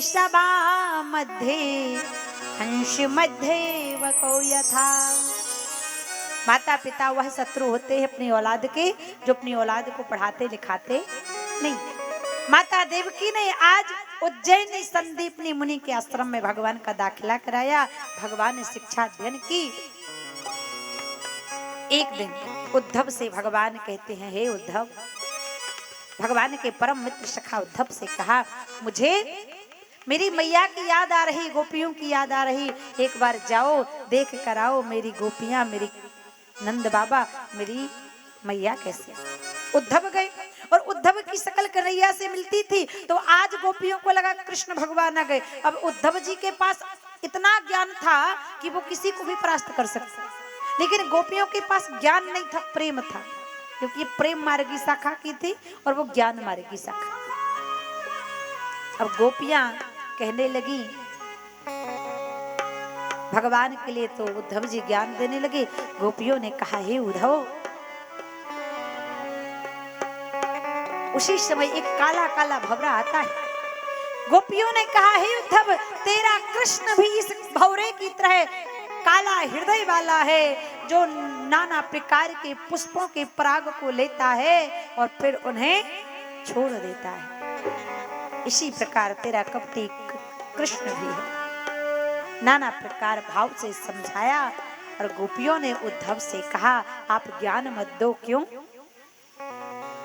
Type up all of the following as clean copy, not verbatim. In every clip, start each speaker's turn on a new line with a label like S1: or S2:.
S1: सभा मध्ये हंस मध्ये वको यथा। माता पिता वह शत्रु होते हैं अपनी औलाद के जो अपनी औलाद को पढ़ाते लिखाते नहीं। माता देवकी ने आज उज्जैन संदीपनी मुनि के आश्रम में भगवान का दाखिला कराया। भगवान ने शिक्षा अध्ययन की। एक दिन उद्धव से भगवान कहते हैं, हे उद्धव, भगवान के परम मित्र सखा उद्धव से कहा, मुझे मेरी मैया की याद आ रही, गोपियों की याद आ रही, एक बार जाओ देख कर आओ मेरी गोपियां, मेरी नंद बाबा, मेरी मैया कैसे। उद्धव गए और उद्धव की शकल कन्हैया से मिलती थी तो आज गोपियों को लगा कृष्ण भगवान आ गए। अब उद्धव जी के पास इतना ज्ञान था कि वो किसी को भी परास्त कर सकते, लेकिन गोपियों के पास ज्ञान नहीं था, प्रेम था, क्योंकि ये प्रेम मार्गी शाखा की थी और वो ज्ञान मार्गी शाखा। अब गोपियां कहने लगी भगवान के लिए, तो उद्धव जी ज्ञान देने लगे। गोपियों ने कहा, हे उद्धव। उसी समय एक काला काला भंवरा आता है। गोपियों ने कहा, हे उद्धव, तेरा कृष्ण भी इस भंवरे की तरह काला हृदय वाला है जो नाना प्रकार के पुष्पों के पराग को लेता है और फिर उन्हें छोड़ देता है। इसी प्रकार तेरा कपटी कृष्ण भी है। नाना प्रकार भाव से समझाया और गोपियों ने उद्धव से कहा, आप ज्ञान मत दो। क्यों?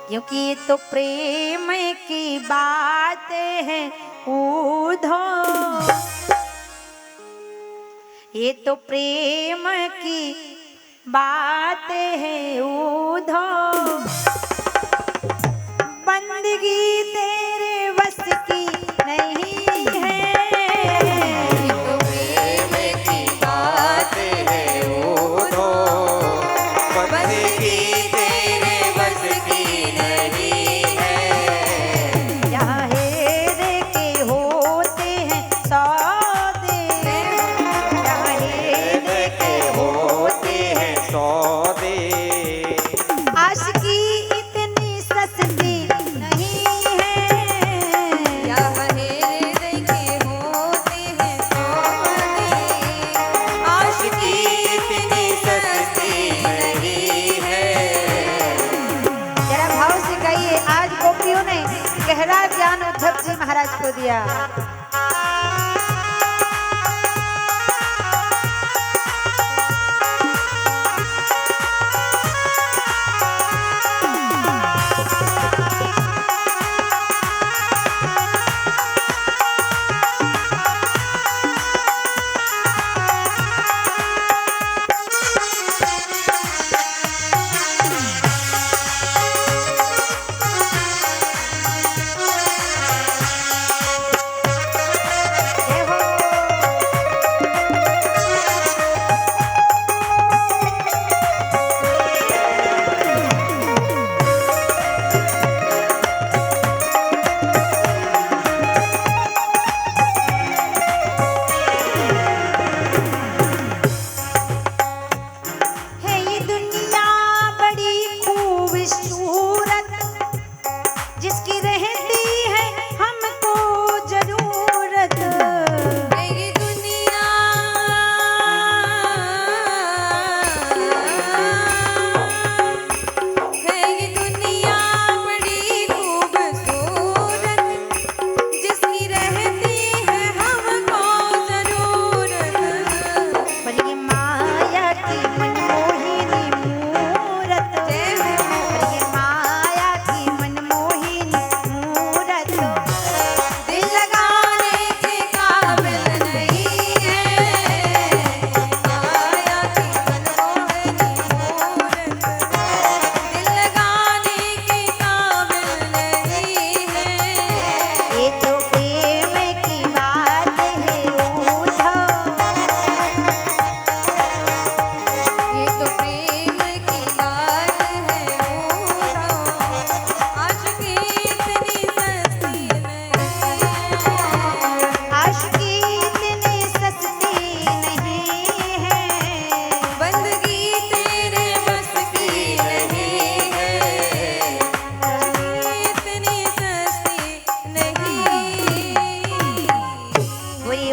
S1: क्योंकि ये तो प्रेम की बात है उद्धव, ये तो प्रेम की बात है उद्धव, बंदगी तेरे बस की नहीं है। गहरा ज्ञान उद्धव जी महाराज को दिया।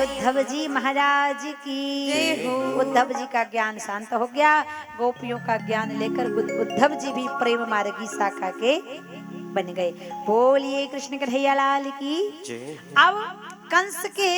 S1: उद्धव जी महाराज की। उद्धव जी का ज्ञान शांत हो गया, गोपियों का ज्ञान लेकर उद्धव जी भी प्रेम मार्गी शाखा के बन गए। बोलिए कृष्ण कन्हैया लाल की। अब कंस के